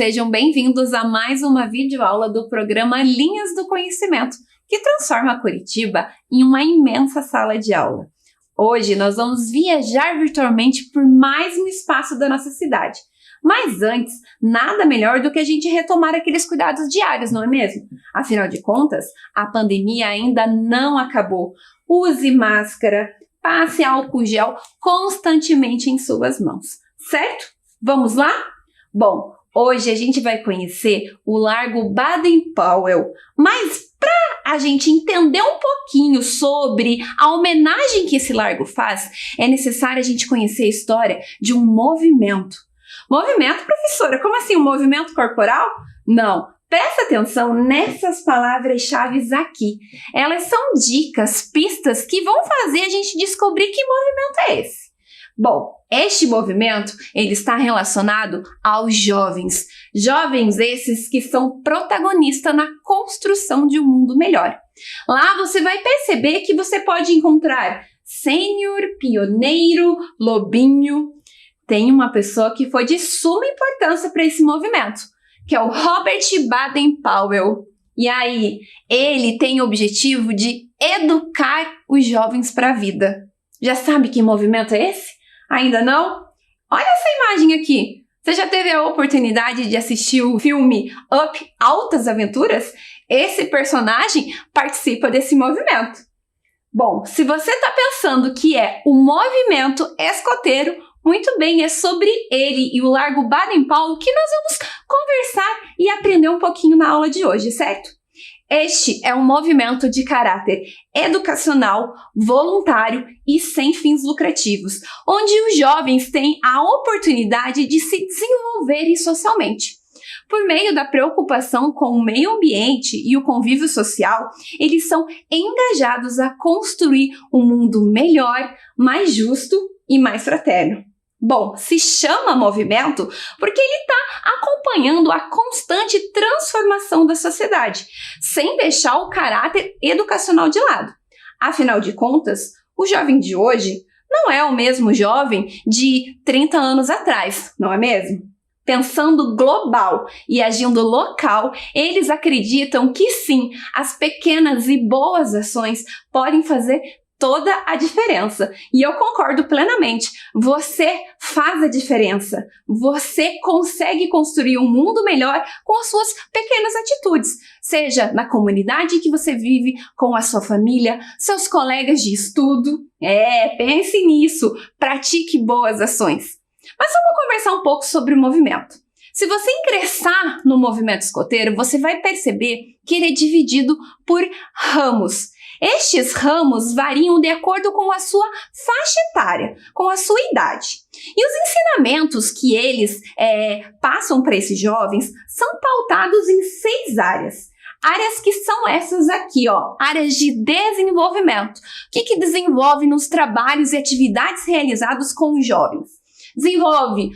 sejam bem-vindos a mais uma videoaula do programa Linhas do Conhecimento, que transforma Curitiba em uma imensa sala de aula. Hoje nós vamos viajar virtualmente por mais um espaço da nossa cidade. Mas antes, nada melhor do que a gente retomar aqueles cuidados diários, não é mesmo? Afinal de contas, a pandemia ainda não acabou. Use máscara, passe álcool gel constantemente em suas mãos, certo? Vamos lá? Bom, hoje a gente vai conhecer o Largo Baden-Powell, mas para a gente entender um pouquinho sobre a homenagem que esse largo faz, é necessário a gente conhecer a história de um movimento. Movimento, professora? Como assim, um movimento corporal? Não. Presta atenção nessas palavras-chave aqui. Elas são dicas, pistas que vão fazer a gente descobrir que movimento é esse. Bom, este movimento ele está relacionado aos jovens. Jovens esses que são protagonistas na construção de um mundo melhor. Lá você vai perceber que você pode encontrar sênior, pioneiro, lobinho. Tem uma pessoa que foi de suma importância para esse movimento, que é o Robert Baden-Powell. E aí, ele tem o objetivo de educar os jovens para a vida. Já sabe que movimento é esse? Ainda não? Olha essa imagem aqui. Você já teve a oportunidade de assistir o filme Up, Altas Aventuras? Esse personagem participa desse movimento. Bom, se você está pensando que é o movimento escoteiro, muito bem, é sobre ele e o Largo Baden-Powell que nós vamos conversar e aprender um pouquinho na aula de hoje, certo? Este é um movimento de caráter educacional, voluntário e sem fins lucrativos, onde os jovens têm a oportunidade de se desenvolverem socialmente. Por meio da preocupação com o meio ambiente e o convívio social, eles são engajados a construir um mundo melhor, mais justo e mais fraterno. Bom, se chama movimento porque ele está acompanhando a constante transformação da sociedade, sem deixar o caráter educacional de lado. Afinal de contas, o jovem de hoje não é o mesmo jovem de 30 anos atrás, não é mesmo? Pensando global e agindo local, eles acreditam que sim, as pequenas e boas ações podem fazer toda a diferença. E eu concordo plenamente. Você faz a diferença. Você consegue construir um mundo melhor com as suas pequenas atitudes. Seja na comunidade que você vive, com a sua família, seus colegas de estudo. Pense nisso. Pratique boas ações. Mas vamos conversar um pouco sobre o movimento. Se você ingressar no movimento escoteiro, você vai perceber que ele é dividido por ramos. Estes ramos variam de acordo com a sua faixa etária, com a sua idade. E os ensinamentos que eles passam para esses jovens são pautados em 6 áreas. Áreas que são essas aqui, ó, áreas de desenvolvimento. O que desenvolve nos trabalhos e atividades realizados com os jovens? Desenvolve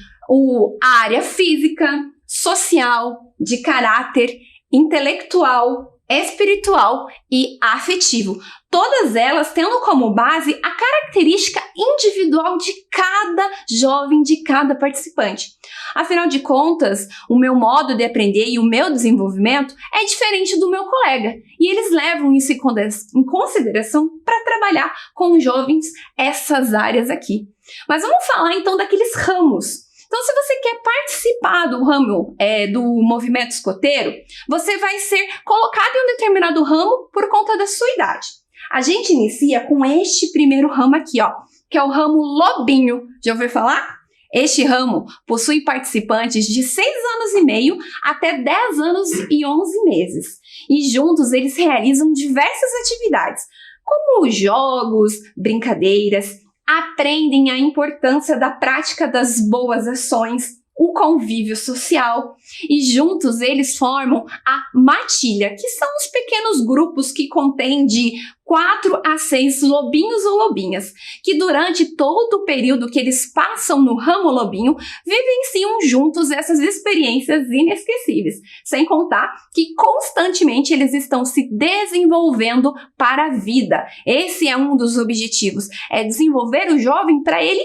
a área física, social, de caráter, intelectual, espiritual e afetivo. Todas elas tendo como base a característica individual de cada jovem, de cada participante. Afinal de contas, o meu modo de aprender e o meu desenvolvimento é diferente do meu colega. E eles levam isso em consideração para trabalhar com os jovens essas áreas aqui. Mas vamos falar então daqueles ramos. Então, se você quer participar do ramo do movimento escoteiro, você vai ser colocado em um determinado ramo por conta da sua idade. A gente inicia com este primeiro ramo aqui, ó, que é o ramo lobinho. Já ouviu falar? Este ramo possui participantes de 6 anos e meio até 10 anos e 11 meses. E juntos eles realizam diversas atividades, como jogos, brincadeiras, aprendem a importância da prática das boas ações, o convívio social e juntos eles formam a matilha, que são os pequenos grupos que contêm de 4 a 6 lobinhos ou lobinhas, que durante todo o período que eles passam no ramo lobinho, vivenciam juntos essas experiências inesquecíveis, sem contar que constantemente eles estão se desenvolvendo para a vida. Esse é um dos objetivos, é desenvolver o jovem para ele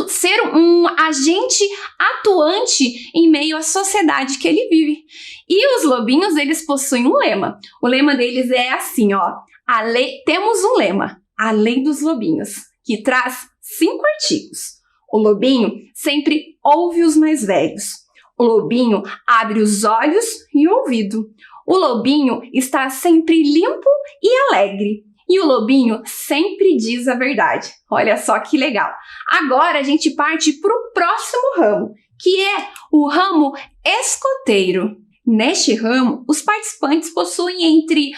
ser um agente atuante em meio à sociedade que ele vive. E os lobinhos, eles possuem um lema. O lema deles é assim, ó. Temos um lema, a lei dos lobinhos, que traz 5 artigos. O lobinho sempre ouve os mais velhos. O lobinho abre os olhos e o ouvido. O lobinho está sempre limpo e alegre. E o lobinho sempre diz a verdade. Olha só que legal. Agora a gente parte para o próximo ramo, que é o ramo escoteiro. Neste ramo, os participantes possuem entre 11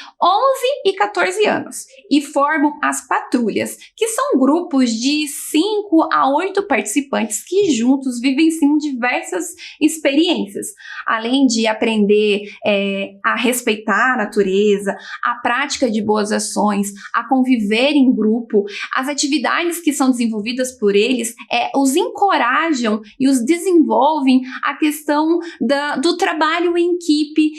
e 14 anos e formam as patrulhas, que são grupos de 5 a 8 participantes que juntos vivenciam diversas experiências, além de aprender a respeitar a natureza, a prática de boas ações, a conviver em grupo. As atividades que são desenvolvidas por eles os encorajam e os desenvolvem a questão do trabalho em equipe,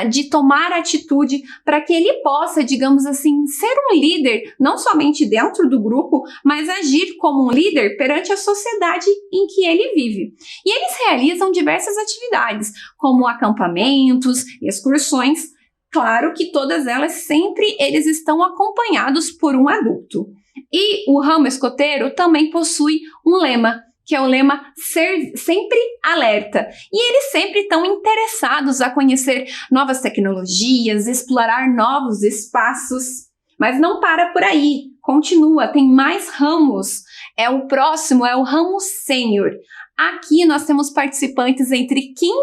de tomar atitude para que ele possa, digamos assim, ser um líder, não somente dentro do grupo, mas agir como um líder perante a sociedade em que ele vive. E eles realizam diversas atividades, como acampamentos, excursões. Claro que todas elas sempre eles estão acompanhados por um adulto. E o ramo escoteiro também possui um lema, que é o lema Ser Sempre Alerta. E eles sempre estão interessados a conhecer novas tecnologias, explorar novos espaços. Mas não para por aí, continua, tem mais ramos. O próximo é o ramo sênior. Aqui nós temos participantes entre 15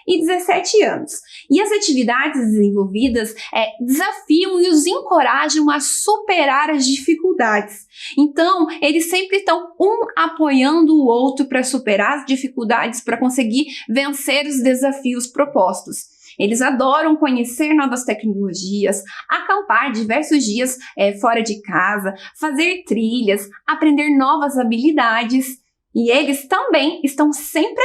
e 17 anos. E as atividades desenvolvidas desafiam e os encorajam a superar as dificuldades. Então, eles sempre estão apoiando o outro para superar as dificuldades, para conseguir vencer os desafios propostos. Eles adoram conhecer novas tecnologias, acampar diversos dias fora de casa, fazer trilhas, aprender novas habilidades. E eles também estão sempre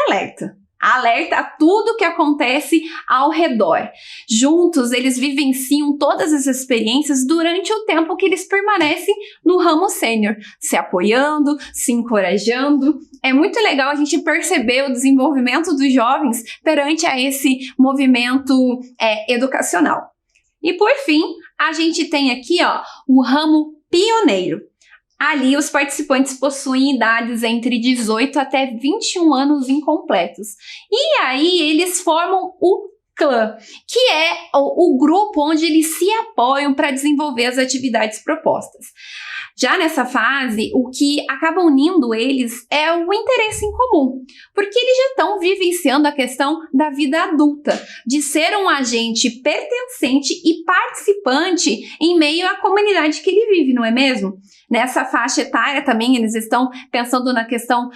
alerta a tudo que acontece ao redor. Juntos, eles vivenciam todas as experiências durante o tempo que eles permanecem no ramo sênior, se apoiando, se encorajando. É muito legal a gente perceber o desenvolvimento dos jovens perante a esse movimento educacional. E por fim, a gente tem aqui o ramo pioneiro. Ali, os participantes possuem idades entre 18 até 21 anos incompletos. E aí, eles formam o clã, que é o grupo onde eles se apoiam para desenvolver as atividades propostas. Já nessa fase, o que acaba unindo eles é o interesse em comum, porque eles já estão vivenciando a questão da vida adulta, de ser um agente pertencente e participante em meio à comunidade que ele vive, não é mesmo? Nessa faixa etária também eles estão pensando na questão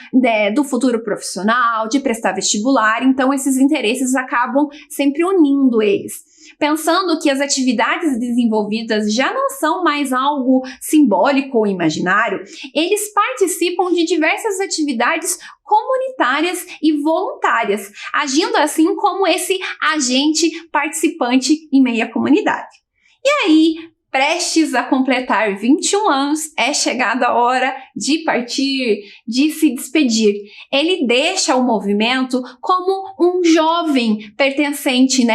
do futuro profissional, de prestar vestibular, então esses interesses acabam sempre unindo eles. Pensando que as atividades desenvolvidas já não são mais algo simbólico ou imaginário, eles participam de diversas atividades comunitárias e voluntárias, agindo assim como esse agente participante em meio à comunidade. E aí, prestes a completar 21 anos, é chegada a hora de partir, de se despedir. Ele deixa o movimento como um jovem pertencente,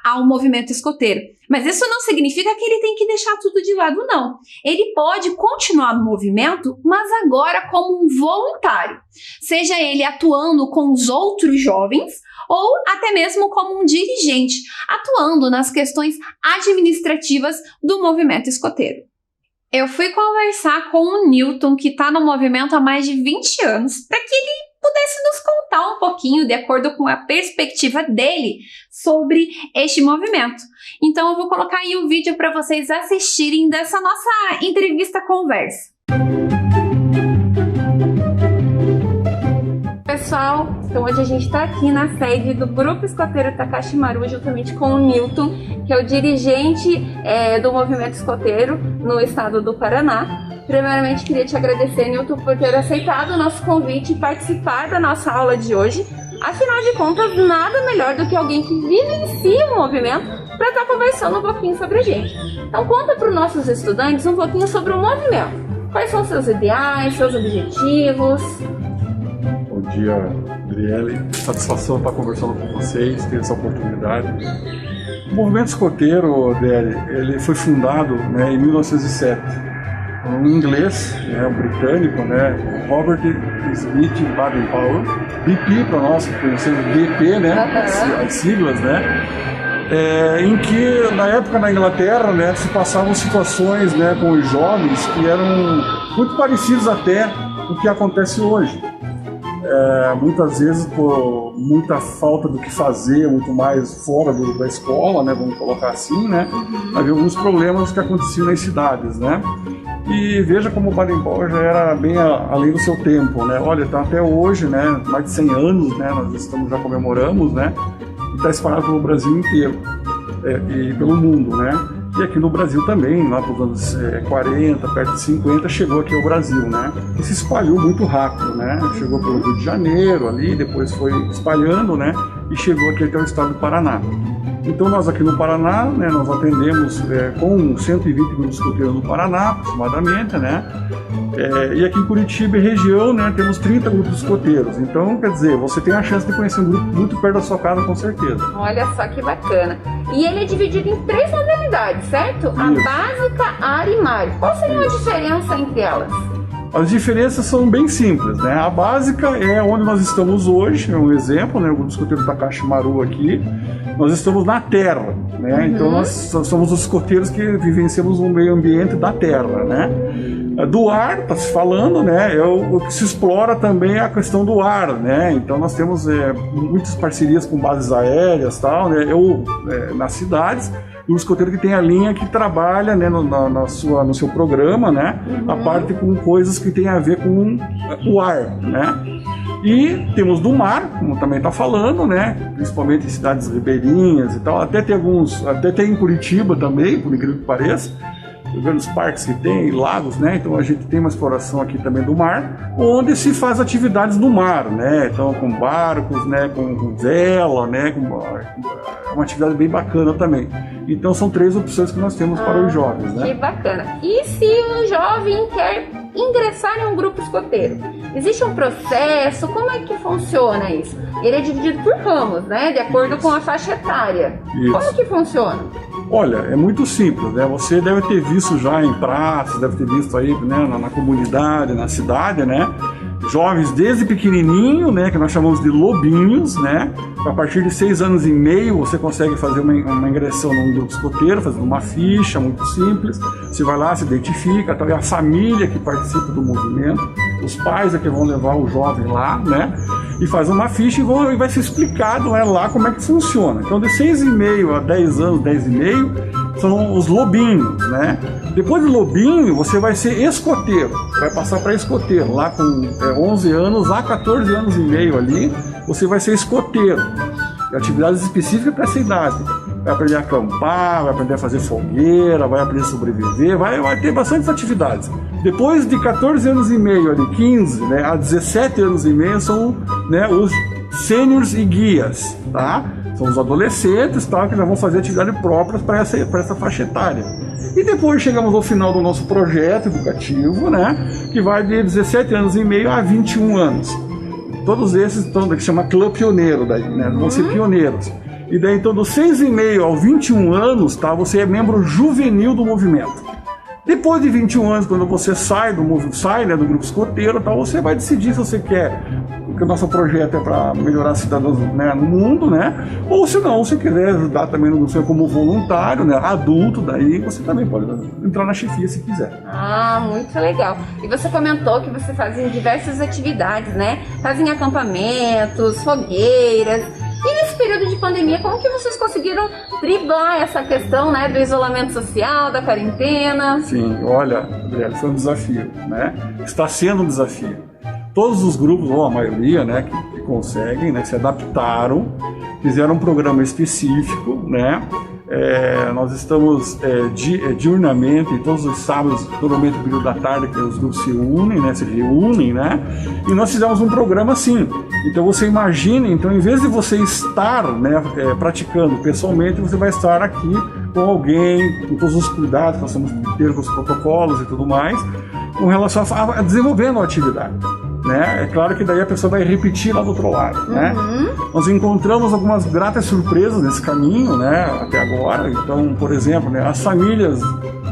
ao movimento escoteiro. Mas isso não significa que ele tem que deixar tudo de lado, não. Ele pode continuar no movimento, mas agora como um voluntário. Seja ele atuando com os outros jovens, ou até mesmo como um dirigente, atuando nas questões administrativas do movimento escoteiro. Eu fui conversar com o Newton, que está no movimento há mais de 20 anos, para que ele pudesse nos contar um pouquinho, de acordo com a perspectiva dele, sobre este movimento. Então eu vou colocar aí o vídeo para vocês assistirem dessa nossa entrevista-conversa. Pessoal, então hoje a gente está aqui na sede do Grupo Escoteiro Takashi Maru, juntamente com o Newton, que é o dirigente do movimento escoteiro no estado do Paraná. Primeiramente, queria te agradecer, Newton, por ter aceitado o nosso convite e participar da nossa aula de hoje. Afinal de contas, nada melhor do que alguém que vivencia o movimento para estar conversando um pouquinho sobre a gente. Então, conta para os nossos estudantes um pouquinho sobre o movimento. Quais são seus ideais, seus objetivos? Bom dia, Adriele. Satisfação estar conversando com vocês, ter essa oportunidade. O movimento escoteiro, Adriele, ele foi fundado, né, em 1907. Um inglês, né, um britânico, né, Robert Smith Baden-Powell, BP para nós que conhecemos BP, né, as siglas, né, em que na época na Inglaterra, né, se passavam situações, né, com os jovens que eram muito parecidos até com o que acontece hoje. Muitas vezes por muita falta do que fazer, muito mais fora da escola, né, vamos colocar assim, né, havia alguns problemas que aconteciam nas cidades, né. E veja como o Baden-Powell já era bem além do seu tempo, né? Olha, tá até hoje, né? Mais de 100 anos, né? Nós já comemoramos, né? E está espalhado pelo Brasil inteiro e pelo mundo, né? E aqui no Brasil também, lá para os anos 40, perto de 50, chegou aqui ao Brasil, né? E se espalhou muito rápido, né? Chegou pelo Rio de Janeiro ali, depois foi espalhando, né? E chegou aqui até o estado do Paraná. Então nós aqui no Paraná, né, nós atendemos com 120 grupos escoteiros no Paraná, aproximadamente, né? E aqui em Curitiba e região, né, temos 30 grupos escoteiros. Então, quer dizer, você tem a chance de conhecer um grupo muito perto da sua casa, com certeza. Olha só que bacana. E ele é dividido em 3 modalidades, certo? Isso. A básica, a e mar. Qual seria a diferença entre elas? As diferenças são bem simples, né? A básica é onde nós estamos hoje, é um exemplo, né? O grupo escoteiro Takashi Maru aqui. Nós estamos na terra, né? Então nós somos os escoteiros que vivenciamos o meio ambiente da terra, né? Do ar, está se falando, né? O que se explora também é a questão do ar, né? Então nós temos muitas parcerias com bases aéreas, tal, né? Nas cidades. E o escoteiro que tem a linha que trabalha, né, no seu programa, né, a parte com coisas que tem a ver com o ar, né. E temos do mar, como também está falando, né, principalmente em cidades ribeirinhas e tal, até tem em Curitiba também, por incrível que pareça, os parques que tem, lagos, né, então a gente tem uma exploração aqui também do mar, onde se faz atividades no mar, né, então com barcos, né, com vela, né, uma atividade bem bacana também. Então são 3 opções que nós temos para os jovens, né? Que bacana. E se um jovem quer ingressar em um grupo escoteiro? Existe um processo? Como é que funciona isso? Ele é dividido por ramos, né? De acordo com a faixa etária. Isso. Como que funciona? Olha, é muito simples, né? Você deve ter visto já em praças, deve ter visto aí, né, na comunidade, na cidade, né? Jovens desde pequenininho, né, que nós chamamos de lobinhos, né? A partir de 6 anos e meio você consegue fazer uma ingressão num grupo escoteiro, fazendo uma ficha muito simples. Você vai lá, se identifica, tal, é a família que participa do movimento, os pais é que vão levar o jovem lá, né? E faz uma ficha e vai ser explicado, né, lá como é que funciona. Então de 6,5 a 10 anos, 10,5 são os lobinhos, né? Depois do lobinho, você vai ser escoteiro, vai passar para escoteiro. Lá com 11 anos a 14 anos e meio ali, você vai ser escoteiro. Atividades específicas para essa idade. Vai aprender a acampar, vai aprender a fazer fogueira, vai aprender a sobreviver, vai ter bastantes atividades. Depois de 14 anos e meio, ali, 15, né, a 17 anos e meio são, né, os sêniors e guias, tá? São os adolescentes, tá, que já vão fazer atividade própria para essa faixa etária. E depois chegamos ao final do nosso projeto educativo, né, que vai de 17 anos e meio a 21 anos. Todos esses estão, que chama clã pioneiro, daí, né, vão ser pioneiros. E daí, então, dos 6,5 aos 21 anos, tá, você é membro juvenil do movimento. Depois de 21 anos, quando você sai do grupo escoteiro, tá, você vai decidir se você quer, porque o nosso projeto é para melhorar cidadãos, né, no mundo, né? Ou se não, se quiser ajudar também no grupo como voluntário, né, adulto, daí você também pode entrar na chefia se quiser. Ah, muito legal. E você comentou que você fazia diversas atividades, né? Fazem acampamentos, fogueiras. E nesse período de pandemia, como que vocês conseguiram driblar essa questão, né, do isolamento social, da quarentena? Sim, olha, Adriele, foi um desafio, né? Está sendo um desafio. Todos os grupos, ou a maioria, né, que conseguem, né, se adaptaram, fizeram um programa específico, né? Nós estamos diurnamente, todos os sábados, normalmente no período da tarde, que os grupos se reúnem, né? E nós fizemos um programa assim. Então você imagina, então em vez de você estar, né, praticando pessoalmente, você vai estar aqui com alguém, com todos os cuidados que nós temos que ter, com os protocolos e tudo mais, com relação a desenvolvendo a atividade. Né? É claro que daí a pessoa vai repetir lá do outro lado, né? Nós encontramos algumas gratas surpresas nesse caminho, né? Até agora. Então, por exemplo, né? As famílias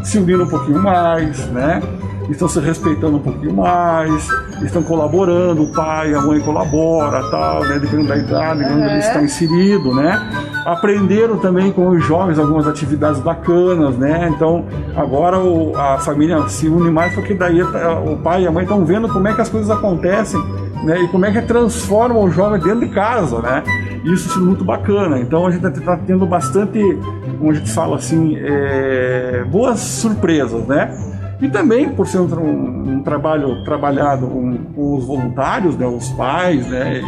se uniram um pouquinho mais, né? Estão se respeitando um pouquinho mais, estão colaborando, o pai, a mãe colabora, tal, né? Dependendo da idade, onde ele está inserido, né? Aprenderam também com os jovens algumas atividades bacanas, né? Então, agora a família se une mais porque daí o pai e a mãe estão vendo como é que as coisas acontecem, né? E como é que transformam o jovem dentro de casa, né? Isso é muito bacana. Então, a gente está tendo bastante, como a gente fala assim, boas surpresas, né? E também, por ser um trabalho trabalhado com os voluntários, né, os pais, né,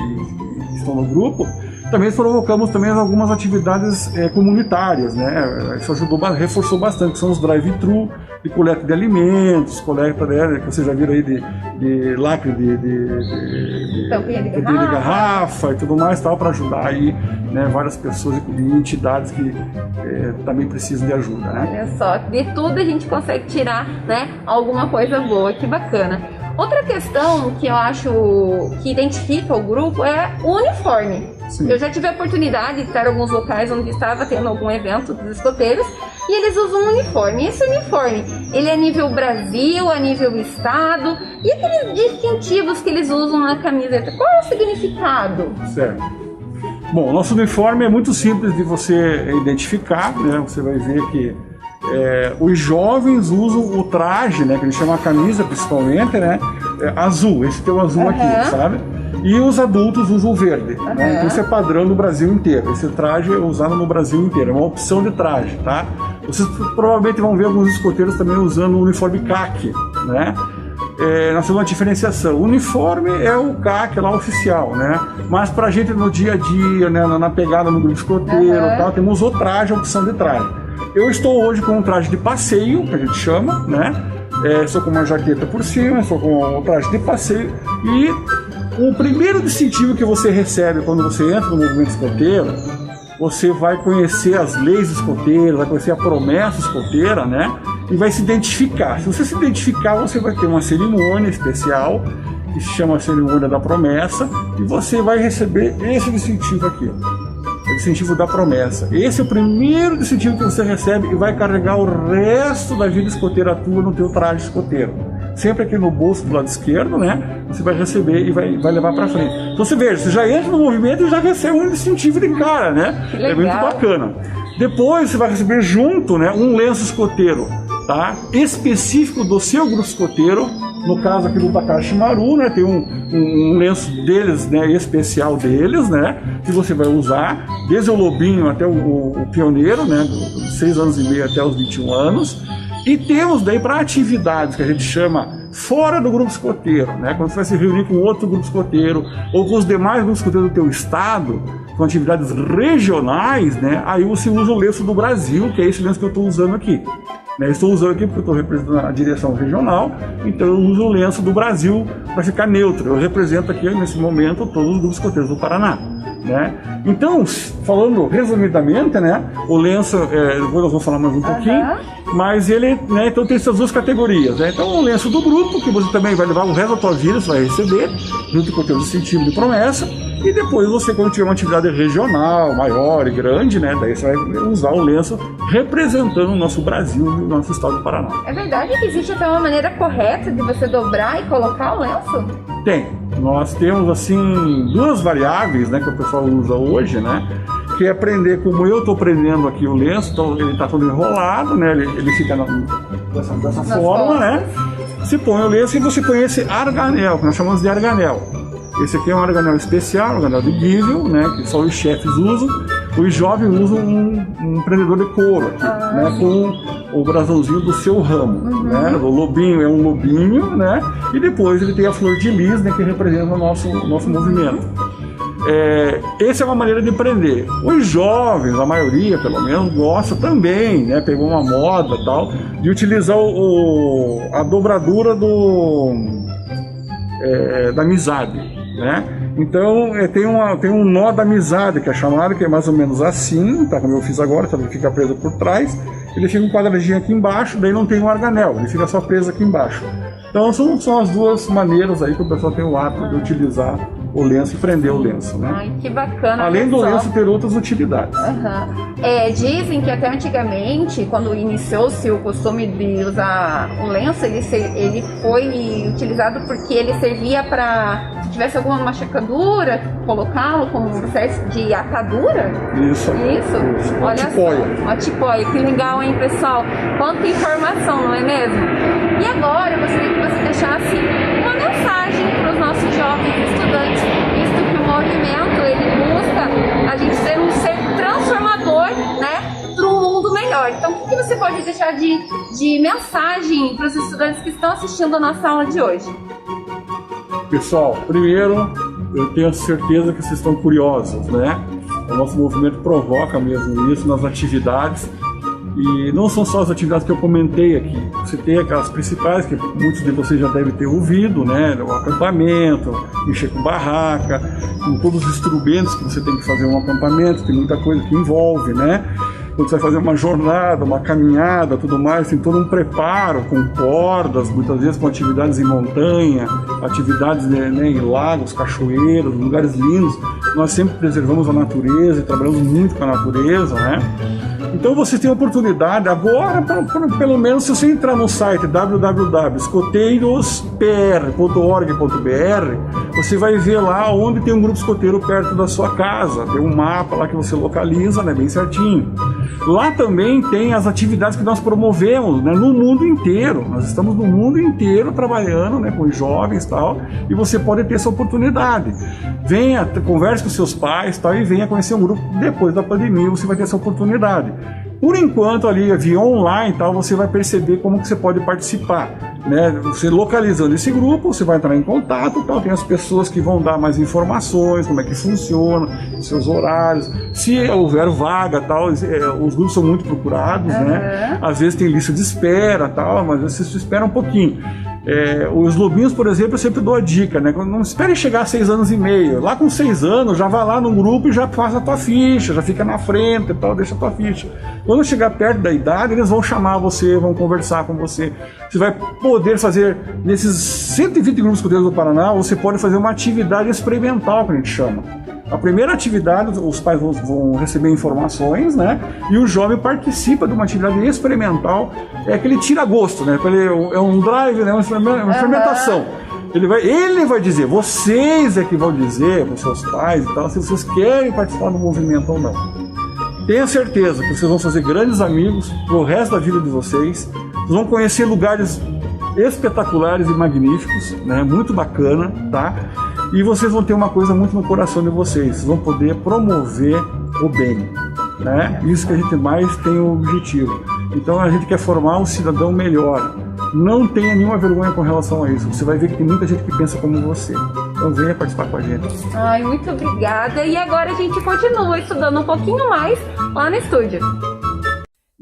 que estão no grupo, também provocamos também algumas atividades comunitárias, né? Isso ajudou, reforçou bastante, que são os drive-thru de coleta de alimentos, coleta, né, que vocês já viram aí de lacre de garrafa e tudo mais, tal, para ajudar aí, né, várias pessoas e entidades que também precisam de ajuda, né? Olha só, de tudo a gente consegue tirar, né, alguma coisa boa, que bacana. Outra questão que eu acho que identifica o grupo é o uniforme. Sim. Eu já tive a oportunidade de estar em alguns locais onde estava tendo algum evento dos escoteiros e eles usam um uniforme. E esse uniforme, ele é a nível Brasil, a nível estado, e aqueles distintivos que eles usam na camiseta, qual é o significado? Certo. Bom, o nosso uniforme é muito simples de você identificar, né? Você vai ver que os jovens usam o traje, né, que a gente chama a camisa principalmente, né, azul, esse tem o azul aqui, sabe? E os adultos usam o verde, né? Então isso é padrão no Brasil inteiro, esse traje é usado no Brasil inteiro, é uma opção de traje, tá? Vocês provavelmente vão ver alguns escoteiros também usando o uniforme caqui, né? Nós temos uma diferenciação. O uniforme é o CAC lá oficial, né? Mas pra gente no dia a dia, né, na pegada no grupo escoteiro, tal, temos o traje, a opção de traje. Eu estou hoje com um traje de passeio, que a gente chama, né? Estou com uma jaqueta por cima, estou com um traje de passeio. E o primeiro distintivo que você recebe quando você entra no movimento escoteiro, você vai conhecer as leis escoteiras, vai conhecer a promessa escoteira, né? E vai se identificar. Se você se identificar, você vai ter uma cerimônia especial, que se chama a cerimônia da promessa, e você vai receber esse distintivo aqui, ó. O distintivo da promessa. Esse é o primeiro distintivo que você recebe e vai carregar o resto da vida escoteira tua no teu traje escoteiro. Sempre aqui no bolso do lado esquerdo, né? Você vai receber e vai levar para frente. Então você veja, você já entra no movimento e já recebe um distintivo de cara, né? É muito bacana. Depois você vai receber junto, né, um lenço escoteiro, tá? Específico do seu grupo escoteiro. No caso aqui do Takashi Maru, né, tem um lenço deles, né, especial deles, né, que você vai usar desde o lobinho até o pioneiro, né, dos 6 anos e meio até os 21 anos. E temos daí para atividades que a gente chama fora do grupo escoteiro, né, quando você vai se reunir com outro grupo escoteiro ou com os demais grupos escoteiros do teu estado, com atividades regionais, né, aí você usa o lenço do Brasil, que é esse lenço que eu estou usando aqui. Eu estou usando aqui porque eu estou representando a direção regional, então eu uso o lenço do Brasil para ficar neutro. Eu represento aqui, nesse momento, todos os grupos escoteiros do Paraná, né? Então, falando resumidamente, né, o lenço, depois nós vamos falar mais um pouquinho, mas ele, né, então tem essas duas categorias, né? Então, o lenço do grupo, que você também vai levar o resto da tua vida, você vai receber, junto com o teu distintivo de promessa, e depois você, quando tiver uma atividade regional, maior e grande, né, daí você vai usar o lenço representando o nosso Brasil e o nosso estado do Paraná. É verdade que existe até uma maneira correta de você dobrar e colocar o lenço? Tem. Nós temos, assim, duas variáveis, né, que o pessoal usa hoje, né, que é aprender como eu estou prendendo aqui o lenço. Então ele está todo enrolado, né, ele fica dessa forma, né, se põe o lenço e você põe esse arganel, que nós chamamos de arganel. Esse aqui é um arganel especial, um arganel de Givel, né, que só os chefes usam. Os jovens usam um prendedor de couro aqui, né, com o brasãozinho do seu ramo, né? O lobinho é um lobinho, né? E depois ele tem a flor de lis, né, que representa o nosso movimento. Essa é uma maneira de prender. Os jovens, a maioria pelo menos, gosta também, né? Pegou uma moda e tal, de utilizar a dobradura da amizade, né? Então, tem um nó da amizade, que é chamado, que é mais ou menos assim, tá? Como eu fiz agora, tá? Ele fica preso por trás, ele fica um quadradinho aqui embaixo, daí não tem um arganel, ele fica só preso aqui embaixo. Então, são as duas maneiras aí que o pessoal tem o hábito de utilizar o lenço e prender o lenço, né? Ai, que bacana. Além do lenço ter outras utilidades. Dizem que até antigamente, quando iniciou-se o costume de usar o lenço, ele foi utilizado porque ele servia para, se tivesse alguma machucadura, colocá-lo como uma espécie de atadura. Isso. Olha só, uma tipóia. Que legal, hein, pessoal? Quanta informação, não é mesmo? E agora, eu gostaria que você deixasse uma mensagem para os nossos jovens estudantes, visto que o movimento, ele busca a gente ser um ser transformador, né, para um mundo melhor. Então, o que você pode deixar de mensagem para os estudantes que estão assistindo a nossa aula de hoje? Pessoal, primeiro, eu tenho certeza que vocês estão curiosos, né? O nosso movimento provoca mesmo isso nas atividades. E não são só as atividades que eu comentei aqui. Você tem aquelas principais que muitos de vocês já devem ter ouvido, né? O acampamento, mexer com barraca, com todos os instrumentos que você tem que fazer um acampamento, tem muita coisa que envolve, né? Quando você vai fazer uma jornada, uma caminhada, tudo mais, tem todo um preparo com cordas, muitas vezes com atividades em montanha, atividades, né, em lagos, cachoeiras, lugares lindos. Nós sempre preservamos a natureza e trabalhamos muito com a natureza, né? Então você tem a oportunidade agora, pelo menos se você entrar no site www.escoteirospr.org.br, você vai ver lá onde tem um grupo escoteiro perto da sua casa, tem um mapa lá que você localiza, né, bem certinho. Lá também tem as atividades que nós promovemos, né, no mundo inteiro. Nós estamos no mundo inteiro trabalhando, né, com jovens e tal, e você pode ter essa oportunidade. Venha, converse com seus pais, tal, e venha conhecer um grupo. Depois da pandemia você vai ter essa oportunidade. Por enquanto, ali via online, tal, você vai perceber como que você pode participar, né? Você localizando esse grupo, você vai entrar em contato, tal, tem as pessoas que vão dar mais informações, como é que funciona, os seus horários, se houver vaga, tal, os grupos são muito procurados, né? Às vezes tem lista de espera, tal, mas você espera um pouquinho. Os lobinhos, por exemplo, eu sempre dou a dica, né? Não espere chegar a 6 anos e meio. Lá com 6 anos, já vai lá no grupo e já faz a tua ficha, já fica na frente e tal, deixa a tua ficha. Quando chegar perto da idade, eles vão chamar você, vão conversar com você. Você vai poder fazer, nesses 120 grupos escoteiros do Paraná, você pode fazer uma atividade experimental, que a gente chama. A primeira atividade, os pais vão receber informações, né? E o jovem participa de uma atividade experimental, é aquele tira-gosto, né? É um drive, né? Uma experimentação. Ele vai dizer, vocês é que vão dizer para os seus pais e tal, se vocês querem participar do movimento ou não. Tenha certeza que vocês vão fazer grandes amigos pro resto da vida de vocês. Vocês vão conhecer lugares espetaculares e magníficos, né? Muito bacana, tá? E vocês vão ter uma coisa muito no coração de vocês vão poder promover o bem, né? Isso que a gente mais tem o objetivo. Então a gente quer formar um cidadão melhor. Não tenha nenhuma vergonha com relação a isso. Você vai ver que tem muita gente que pensa como você. Então venha participar com a gente. Ai, muito obrigada. E agora a gente continua estudando um pouquinho mais lá no estúdio.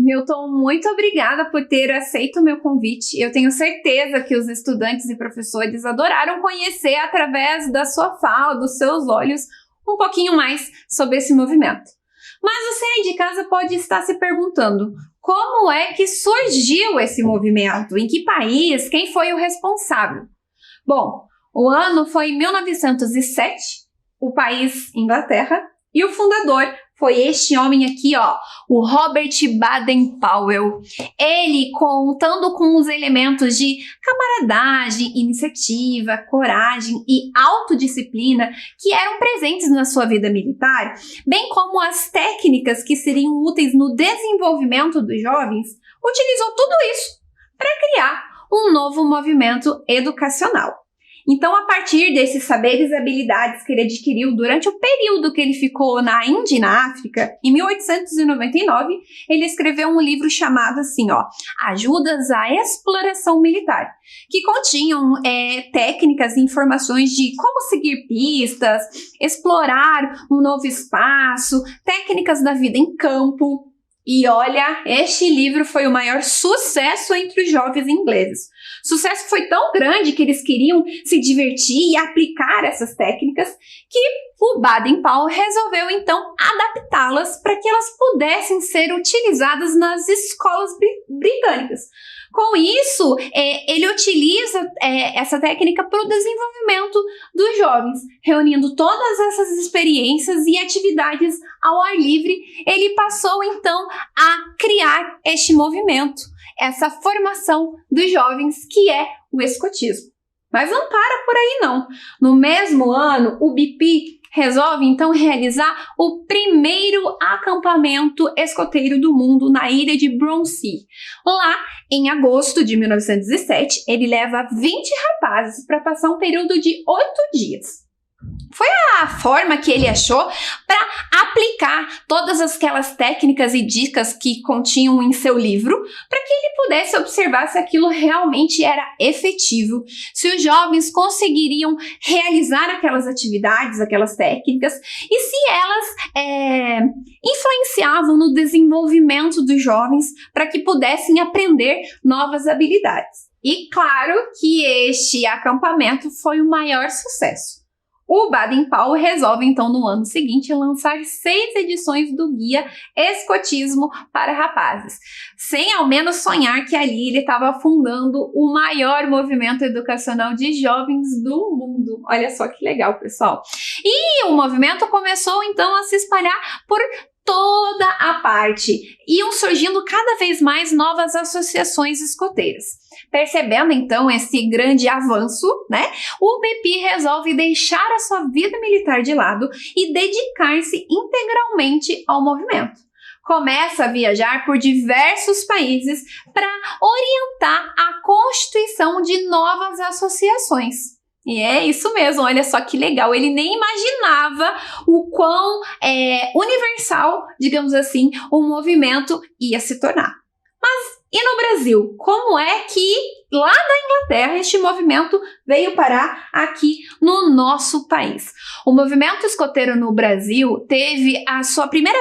Milton, muito obrigada por ter aceito o meu convite. Eu tenho certeza que os estudantes e professores adoraram conhecer, através da sua fala, dos seus olhos, um pouquinho mais sobre esse movimento. Mas você aí de casa pode estar se perguntando, como é que surgiu esse movimento? Em que país? Quem foi o responsável? Bom, o ano foi 1907, o país Inglaterra, e o fundador foi este homem aqui, ó, o Robert Baden-Powell. Ele, contando com os elementos de camaradagem, iniciativa, coragem e autodisciplina que eram presentes na sua vida militar, bem como as técnicas que seriam úteis no desenvolvimento dos jovens, utilizou tudo isso para criar um novo movimento educacional. Então, a partir desses saberes e habilidades que ele adquiriu durante o período que ele ficou na Índia e na África, em 1899, ele escreveu um livro chamado assim, ó, Ajudas à Exploração Militar, que continham técnicas e informações de como seguir pistas, explorar um novo espaço, técnicas da vida em campo. E olha, este livro foi o maior sucesso entre os jovens ingleses. O sucesso foi tão grande que eles queriam se divertir e aplicar essas técnicas que o Baden-Powell resolveu então adaptá-las para que elas pudessem ser utilizadas nas escolas britânicas. Com isso, ele utiliza essa técnica para o desenvolvimento dos jovens, reunindo todas essas experiências e atividades ao ar livre. Ele passou então a criar este movimento, essa formação dos jovens, que é o escotismo. Mas não para por aí não. No mesmo ano, o BP resolve então realizar o primeiro acampamento escoteiro do mundo na ilha de Bronsey. Lá, em agosto de 1917, ele leva 20 rapazes para passar um período de 8 dias. Foi a forma que ele achou para aplicar todas aquelas técnicas e dicas que continham em seu livro, para que ele pudesse observar se aquilo realmente era efetivo, se os jovens conseguiriam realizar aquelas atividades, aquelas técnicas, e se elas influenciavam no desenvolvimento dos jovens para que pudessem aprender novas habilidades. E claro que este acampamento foi o maior sucesso. O Baden-Powell resolve, então, no ano seguinte, lançar 6 edições do Guia Escotismo para Rapazes, sem ao menos sonhar que ali ele estava fundando o maior movimento educacional de jovens do mundo. Olha só que legal, pessoal. E o movimento começou, então, a se espalhar por toda a parte. Iam surgindo cada vez mais novas associações escoteiras. Percebendo então esse grande avanço, o BP resolve deixar a sua vida militar de lado e dedicar-se integralmente ao movimento. Começa a viajar por diversos países para orientar a constituição de novas associações. E é isso mesmo, olha só que legal, ele nem imaginava o quão universal, digamos assim, o movimento ia se tornar. Mas e no Brasil? Como é que lá da Inglaterra este movimento veio parar aqui no nosso país? O movimento escoteiro no Brasil teve a sua primeira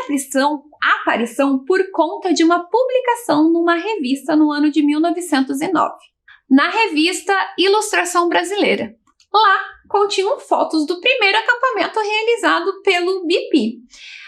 aparição por conta de uma publicação numa revista no ano de 1909, na revista Ilustração Brasileira. Lá continham fotos do primeiro acampamento realizado pelo BP.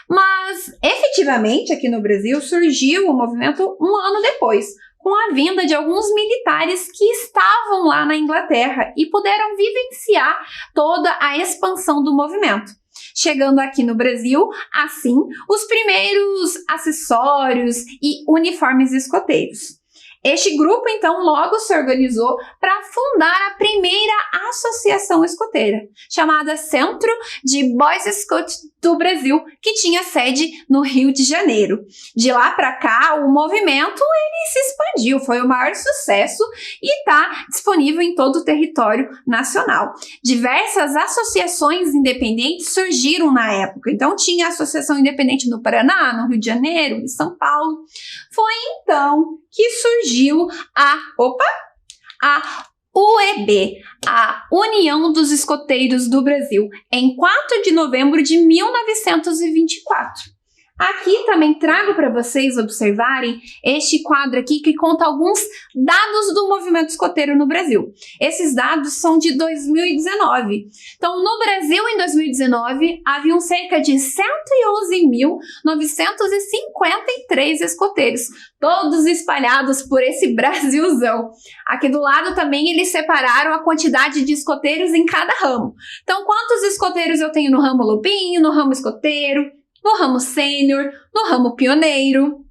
Mas, efetivamente, aqui no Brasil surgiu o movimento um ano depois, com a vinda de alguns militares que estavam lá na Inglaterra e puderam vivenciar toda a expansão do movimento. Chegando aqui no Brasil, assim, os primeiros acessórios e uniformes escoteiros. Este grupo, então, logo se organizou para fundar a primeira associação escoteira, chamada Centro de Boys Scout do Brasil, que tinha sede no Rio de Janeiro. De lá para cá, o movimento se expandiu, foi o maior sucesso e está disponível em todo o território nacional. Diversas associações independentes surgiram na época, então tinha associação independente no Paraná, no Rio de Janeiro, em São Paulo. Foi então que surgiu a UEB, a União dos Escoteiros do Brasil, em 4 de novembro de 1924. Aqui também trago para vocês observarem este quadro aqui que conta alguns dados do movimento escoteiro no Brasil. Esses dados são de 2019. Então, no Brasil, em 2019, haviam cerca de 111.953 escoteiros, todos espalhados por esse Brasilzão. Aqui do lado também eles separaram a quantidade de escoteiros em cada ramo. Então, quantos escoteiros eu tenho no ramo lobinho, no ramo escoteiro, no ramo sênior, no ramo pioneiro.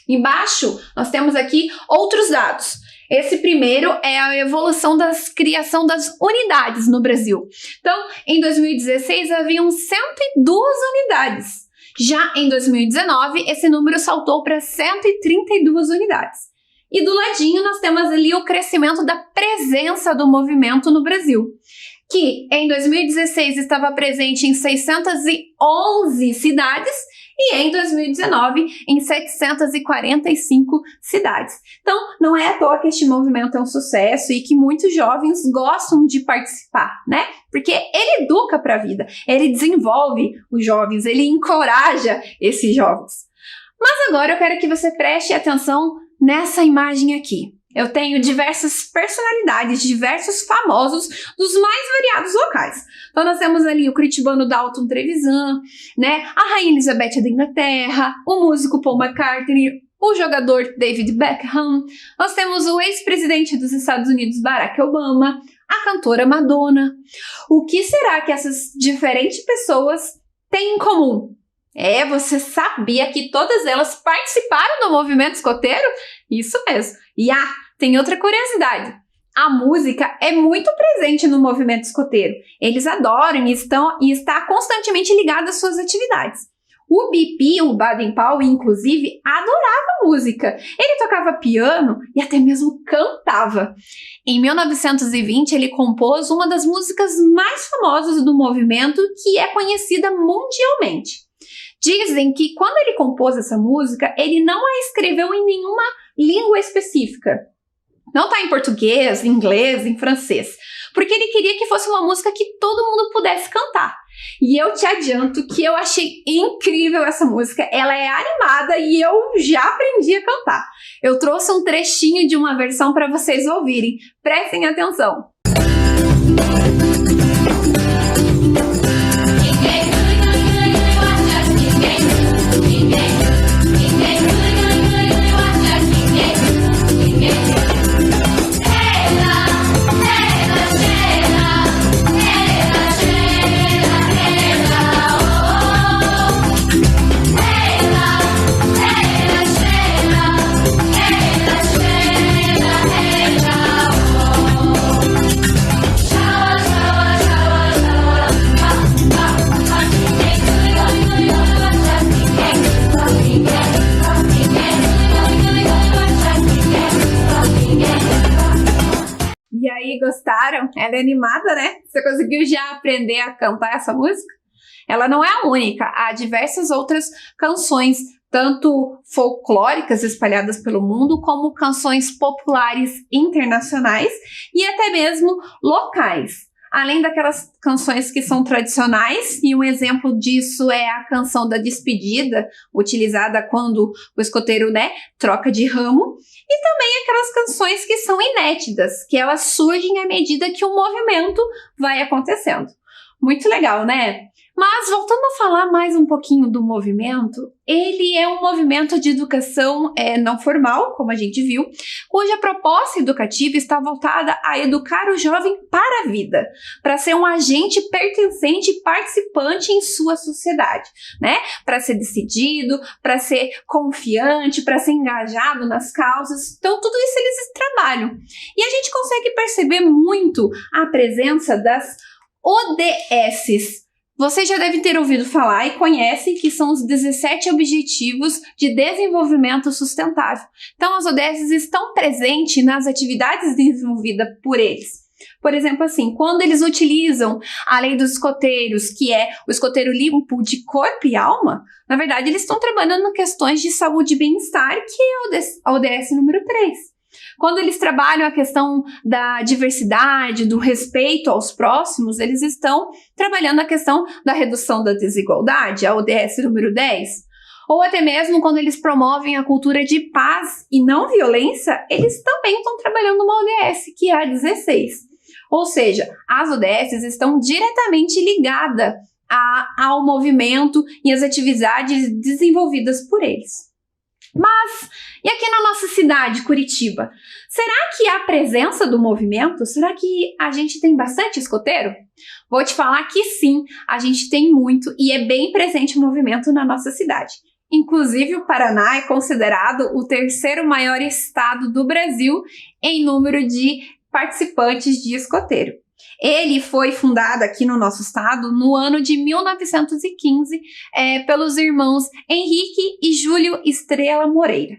Embaixo, nós temos aqui outros dados. Esse primeiro é a evolução da criação das unidades no Brasil. Então, em 2016, haviam 102 unidades. Já em 2019, esse número saltou para 132 unidades. E do ladinho, nós temos ali o crescimento da presença do movimento no Brasil, que em 2016 estava presente em 611 cidades e em 2019 em 745 cidades. Então, não é à toa que este movimento é um sucesso e que muitos jovens gostam de participar, Porque ele educa para a vida, ele desenvolve os jovens, ele encoraja esses jovens. Mas agora eu quero que você preste atenção nessa imagem aqui. Eu tenho diversas personalidades, diversos famosos dos mais variados locais. Então nós temos ali o curitibano Dalton Trevisan, né? A Rainha Elizabeth da Inglaterra, o músico Paul McCartney, o jogador David Beckham, nós temos o ex-presidente dos Estados Unidos Barack Obama, a cantora Madonna. O que será que essas diferentes pessoas têm em comum? Você sabia que todas elas participaram do movimento escoteiro? Isso mesmo. E tem outra curiosidade. A música é muito presente no movimento escoteiro. Eles adoram e está constantemente ligado às suas atividades. O BP, o Baden-Powell, inclusive, adorava música. Ele tocava piano e até mesmo cantava. Em 1920, ele compôs uma das músicas mais famosas do movimento, que é conhecida mundialmente. Dizem que quando ele compôs essa música, ele não a escreveu em nenhuma língua específica. Não está em português, em inglês, em francês. Porque ele queria que fosse uma música que todo mundo pudesse cantar. E eu te adianto que eu achei incrível essa música. Ela é animada e eu já aprendi a cantar. Eu trouxe um trechinho de uma versão para vocês ouvirem. Prestem atenção. E aí, gostaram? Ela é animada, né? Você conseguiu já aprender a cantar essa música? Ela não é a única, há diversas outras canções, tanto folclóricas espalhadas pelo mundo, como canções populares internacionais e até mesmo locais. Além daquelas canções que são tradicionais, e um exemplo disso é a canção da despedida, utilizada quando o escoteiro, né, troca de ramo, e também aquelas canções que são inéditas, que elas surgem à medida que o movimento vai acontecendo. Muito legal, né? Mas voltando a falar mais um pouquinho do movimento, ele é um movimento de educação não formal, como a gente viu, cuja proposta educativa está voltada a educar o jovem para a vida, para ser um agente pertencente e participante em sua sociedade, né? Para ser decidido, para ser confiante, para ser engajado nas causas. Então, tudo isso eles trabalham. E a gente consegue perceber muito a presença das ODS. Vocês já devem ter ouvido falar e conhecem que são os 17 Objetivos de Desenvolvimento Sustentável. Então, as ODS estão presentes nas atividades desenvolvidas por eles. Por exemplo, assim, quando eles utilizam a lei dos escoteiros, que é o escoteiro limpo de corpo e alma, na verdade, eles estão trabalhando em questões de saúde e bem-estar, que é a ODS número 3. Quando eles trabalham a questão da diversidade, do respeito aos próximos, eles estão trabalhando a questão da redução da desigualdade, a ODS número 10. Ou até mesmo quando eles promovem a cultura de paz e não violência, eles também estão trabalhando uma ODS, que é a 16. Ou seja, as ODS estão diretamente ligadas ao movimento e às atividades desenvolvidas por eles. Mas, e aqui na nossa cidade, Curitiba? Será que há presença do movimento? Será que a gente tem bastante escoteiro? Vou te falar que sim, a gente tem muito e é bem presente o movimento na nossa cidade. Inclusive, o Paraná é considerado o 3º maior estado do Brasil em número de participantes de escoteiro. Ele foi fundado aqui no nosso estado no ano de 1915 pelos irmãos Henrique e Júlio Estrela Moreira.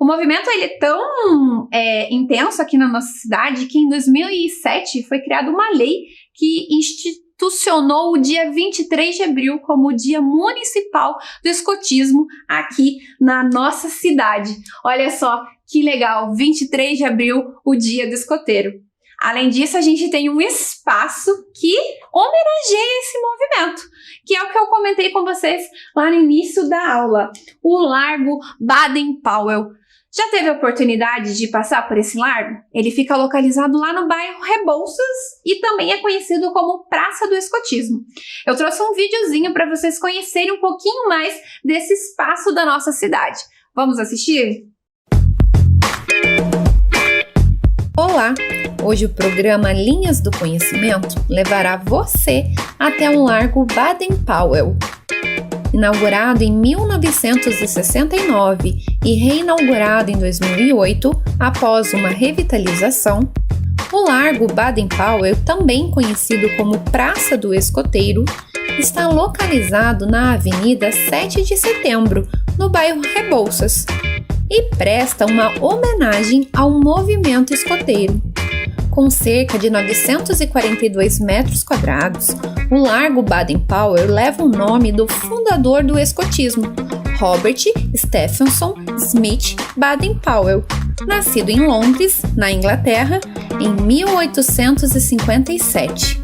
O movimento ele é tão intenso aqui na nossa cidade que em 2007 foi criada uma lei que institucionou o dia 23 de abril como o Dia Municipal do Escotismo aqui na nossa cidade. Olha só que legal, 23 de abril, o Dia do Escoteiro. Além disso, a gente tem um espaço que homenageia esse movimento, que é o que eu comentei com vocês lá no início da aula, o Largo Baden-Powell. Já teve a oportunidade de passar por esse largo? Ele fica localizado lá no bairro Rebouças e também é conhecido como Praça do Escotismo. Eu trouxe um videozinho para vocês conhecerem um pouquinho mais desse espaço da nossa cidade. Vamos assistir? Olá! Hoje o programa Linhas do Conhecimento levará você até o Largo Baden-Powell. Inaugurado em 1969 e reinaugurado em 2008 após uma revitalização, o Largo Baden-Powell, também conhecido como Praça do Escoteiro, está localizado na Avenida 7 de Setembro, no bairro Rebouças, e presta uma homenagem ao movimento escoteiro. Com cerca de 942 metros quadrados, o Largo Baden-Powell leva o nome do fundador do escotismo, Robert Stephenson Smith Baden-Powell, nascido em Londres, na Inglaterra, em 1857.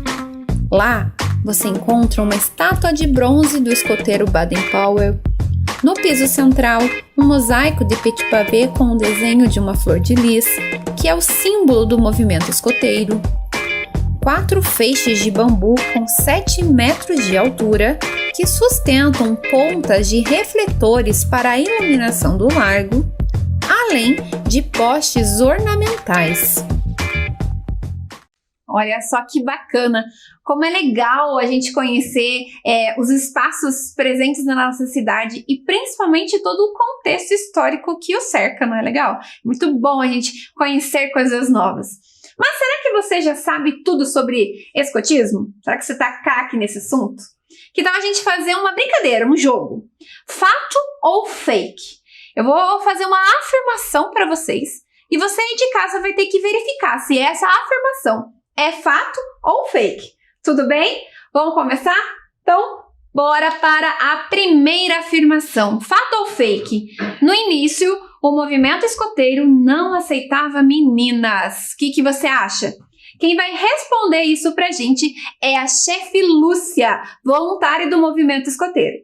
Lá, você encontra uma estátua de bronze do escoteiro Baden-Powell. No piso central, um mosaico de petit pavé com o desenho de uma flor de lis, que é o símbolo do movimento escoteiro. 4 feixes de bambu com 7 metros de altura, que sustentam pontas de refletores para a iluminação do largo, além de postes ornamentais. Olha só que bacana, como é legal a gente conhecer os espaços presentes na nossa cidade e principalmente todo o contexto histórico que o cerca, não é legal? Muito bom a gente conhecer coisas novas. Mas será que você já sabe tudo sobre escotismo? Será que você tá craque nesse assunto? Que tal a gente fazer uma brincadeira, um jogo? Fato ou fake? Eu vou fazer uma afirmação para vocês e você aí de casa vai ter que verificar se essa afirmação é fato ou fake. Tudo bem? Vamos começar? Então, bora para a primeira afirmação. Fato ou fake? No início, o movimento escoteiro não aceitava meninas. O que você acha? Quem vai responder isso pra gente é a chefe Lúcia, voluntária do movimento escoteiro.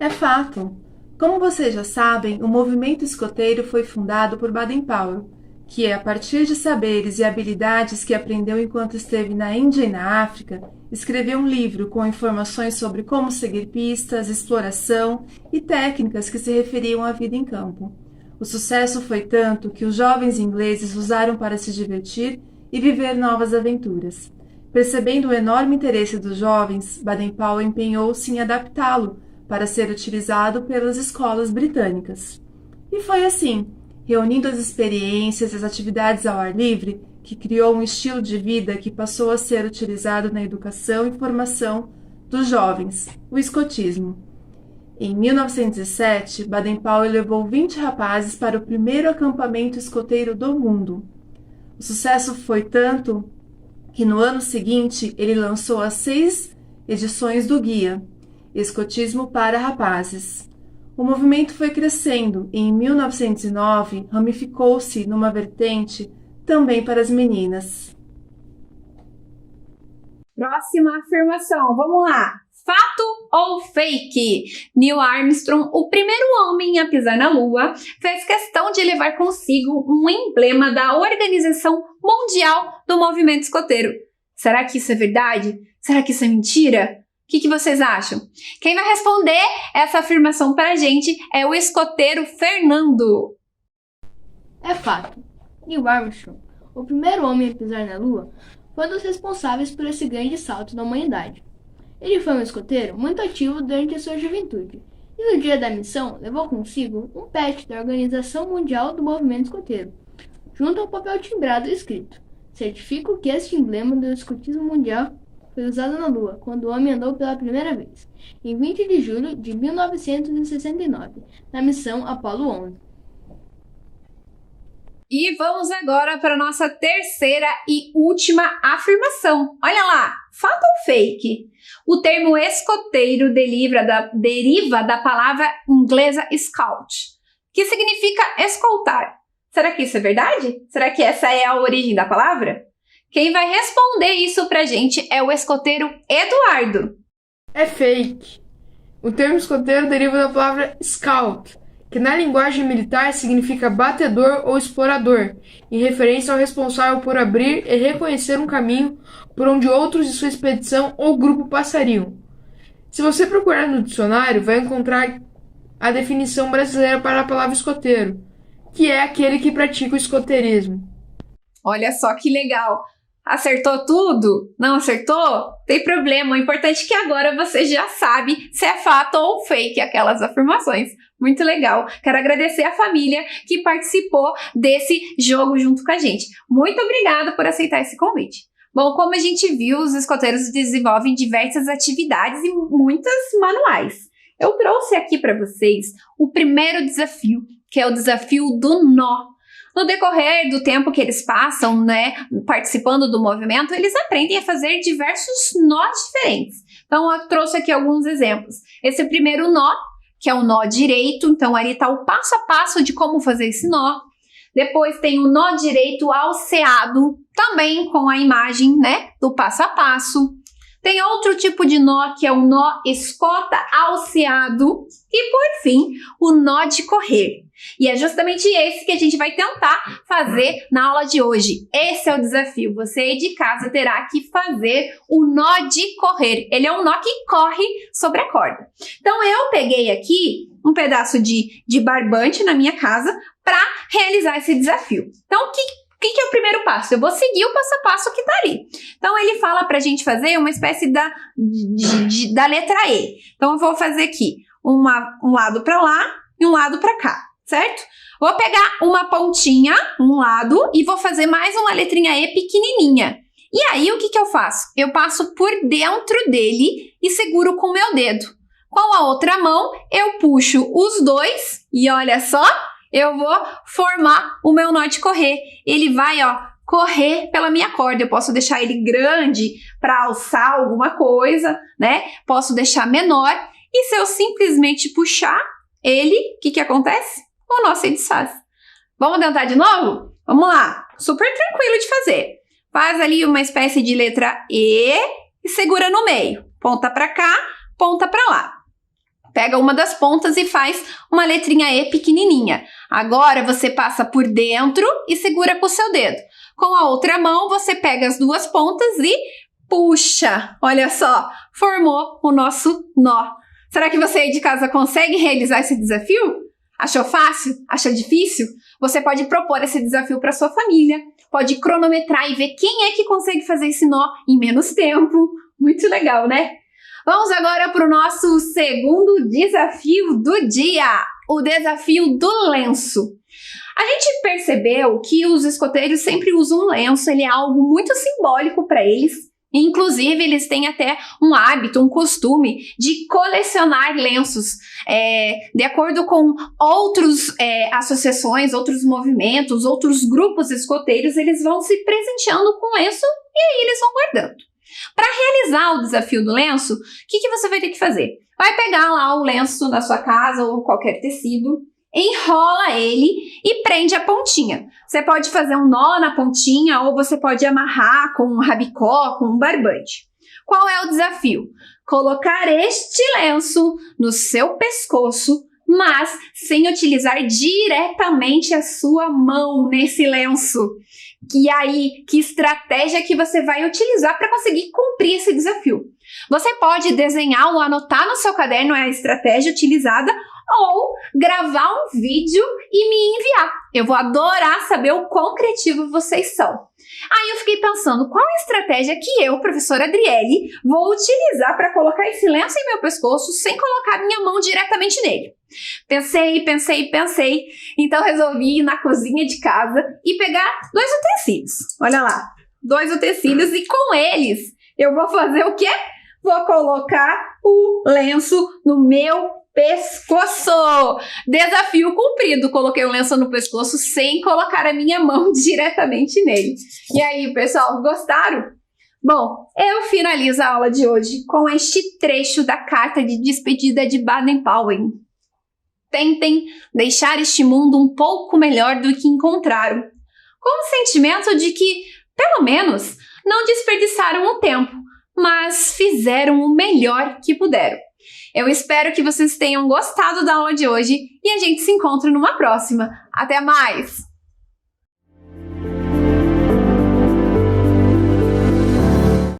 É fato. Como vocês já sabem, o movimento escoteiro foi fundado por Baden-Powell, que, a partir de saberes e habilidades que aprendeu enquanto esteve na Índia e na África, escreveu um livro com informações sobre como seguir pistas, exploração e técnicas que se referiam à vida em campo. O sucesso foi tanto que os jovens ingleses usaram para se divertir e viver novas aventuras. Percebendo o enorme interesse dos jovens, Baden-Powell empenhou-se em adaptá-lo para ser utilizado pelas escolas britânicas. E foi assim, reunindo as experiências e as atividades ao ar livre, que criou um estilo de vida que passou a ser utilizado na educação e formação dos jovens, o escotismo. Em 1907, Baden-Powell levou 20 rapazes para o primeiro acampamento escoteiro do mundo. O sucesso foi tanto que no ano seguinte ele lançou as 6 edições do guia Escotismo para Rapazes. O movimento foi crescendo e, em 1909, ramificou-se numa vertente também para as meninas. Próxima afirmação, vamos lá. Fato ou fake? Neil Armstrong, o primeiro homem a pisar na Lua, fez questão de levar consigo um emblema da Organização Mundial do Movimento Escoteiro. Será que isso é verdade? Será que isso é mentira? O que vocês acham? Quem vai responder essa afirmação para a gente é o escoteiro Fernando. É fato. Neil Armstrong, o primeiro homem a pisar na Lua, foi um dos responsáveis por esse grande salto da humanidade. Ele foi um escoteiro muito ativo durante a sua juventude e no dia da missão levou consigo um patch da Organização Mundial do Movimento Escoteiro, junto ao papel timbrado escrito: certifico que este emblema do escotismo mundial foi usado na Lua quando o homem andou pela primeira vez, em 20 de julho de 1969, na missão Apollo 11. E vamos agora para a nossa terceira e última afirmação. Olha lá, fato ou fake? O termo escoteiro deriva da palavra inglesa scout, que significa escoltar. Será que isso é verdade? Será que essa é a origem da palavra? Quem vai responder isso pra gente é o escoteiro Eduardo. É fake. O termo escoteiro deriva da palavra scout, que na linguagem militar significa batedor ou explorador, em referência ao responsável por abrir e reconhecer um caminho por onde outros de sua expedição ou grupo passariam. Se você procurar no dicionário, vai encontrar a definição brasileira para a palavra escoteiro, que é aquele que pratica o escoteirismo. Olha só que legal! Acertou tudo? Não acertou? Tem problema. O importante é que agora você já sabe se é fato ou fake aquelas afirmações. Muito legal. Quero agradecer a família que participou desse jogo junto com a gente. Muito obrigada por aceitar esse convite. Bom, como a gente viu, os escoteiros desenvolvem diversas atividades e muitas manuais. Eu trouxe aqui para vocês o primeiro desafio, que é o desafio do nó. No decorrer do tempo que eles passam, participando do movimento, eles aprendem a fazer diversos nós diferentes. Então, eu trouxe aqui alguns exemplos. Esse primeiro nó, que é o nó direito, então ali está o passo a passo de como fazer esse nó. Depois tem o nó direito alceado, também com a imagem, do passo a passo. Tem outro tipo de nó, que é o nó escota alceado. E, por fim, o nó de correr. E é justamente esse que a gente vai tentar fazer na aula de hoje. Esse é o desafio. Você aí de casa terá que fazer o nó de correr. Ele é um nó que corre sobre a corda. Então, eu peguei aqui um pedaço de barbante na minha casa para realizar esse desafio. Então, o que é o primeiro passo? Eu vou seguir o passo a passo que tá ali. Então, ele fala pra gente fazer uma espécie da letra E. Então, eu vou fazer aqui um lado pra lá e um lado pra cá, certo? Vou pegar uma pontinha, um lado, e vou fazer mais uma letrinha E pequenininha. E aí, o que eu faço? Eu passo por dentro dele e seguro com o meu dedo. Com a outra mão, eu puxo os dois e olha só, eu vou formar o meu nó de correr. Ele vai, correr pela minha corda. Eu posso deixar ele grande para alçar alguma coisa, Posso deixar menor. E se eu simplesmente puxar ele, o que acontece? O nó se desfaz. Vamos tentar de novo? Vamos lá. Super tranquilo de fazer. Faz ali uma espécie de letra E e segura no meio. Ponta para cá, ponta para lá. Pega uma das pontas e faz uma letrinha E pequenininha. Agora você passa por dentro e segura com o seu dedo. Com a outra mão você pega as duas pontas e puxa. Olha só, formou o nosso nó. Será que você aí de casa consegue realizar esse desafio? Achou fácil? Achou difícil? Você pode propor esse desafio para sua família, pode cronometrar e ver quem é que consegue fazer esse nó em menos tempo. Muito legal, né? Vamos agora para o nosso segundo desafio do dia, o desafio do lenço. A gente percebeu que os escoteiros sempre usam um lenço, ele é algo muito simbólico para eles. Inclusive, eles têm até um hábito, um costume de colecionar lenços. De acordo com outras associações, outros movimentos, outros grupos escoteiros, eles vão se presenteando com lenço e aí eles vão guardando. Para realizar o desafio do lenço, o que você vai ter que fazer? Vai pegar lá o lenço na sua casa ou qualquer tecido, enrola ele e prende a pontinha. Você pode fazer um nó na pontinha ou você pode amarrar com um rabicó, com um barbante. Qual é o desafio? Colocar este lenço no seu pescoço, mas sem utilizar diretamente a sua mão nesse lenço. E aí, que estratégia que você vai utilizar para conseguir cumprir esse desafio? Você pode desenhar ou anotar no seu caderno a estratégia utilizada ou gravar um vídeo e me enviar. Eu vou adorar saber o quão criativo vocês são. Aí eu fiquei pensando, qual a estratégia que eu, professora Adriele, vou utilizar para colocar esse lenço em meu pescoço sem colocar minha mão diretamente nele? Pensei. Então resolvi ir na cozinha de casa e pegar 2 utensílios. Olha lá, 2 utensílios e com eles eu vou fazer o quê? Vou colocar o lenço no meu pescoço. Desafio cumprido. Coloquei o lenço no pescoço sem colocar a minha mão diretamente nele. E aí, pessoal, gostaram? Bom, eu finalizo a aula de hoje com este trecho da carta de despedida de Baden-Powell. tentem deixar este mundo um pouco melhor do que encontraram, com o sentimento de que, pelo menos, não desperdiçaram o tempo, mas fizeram o melhor que puderam. Eu espero que vocês tenham gostado da aula de hoje e a gente se encontra numa próxima. Até mais!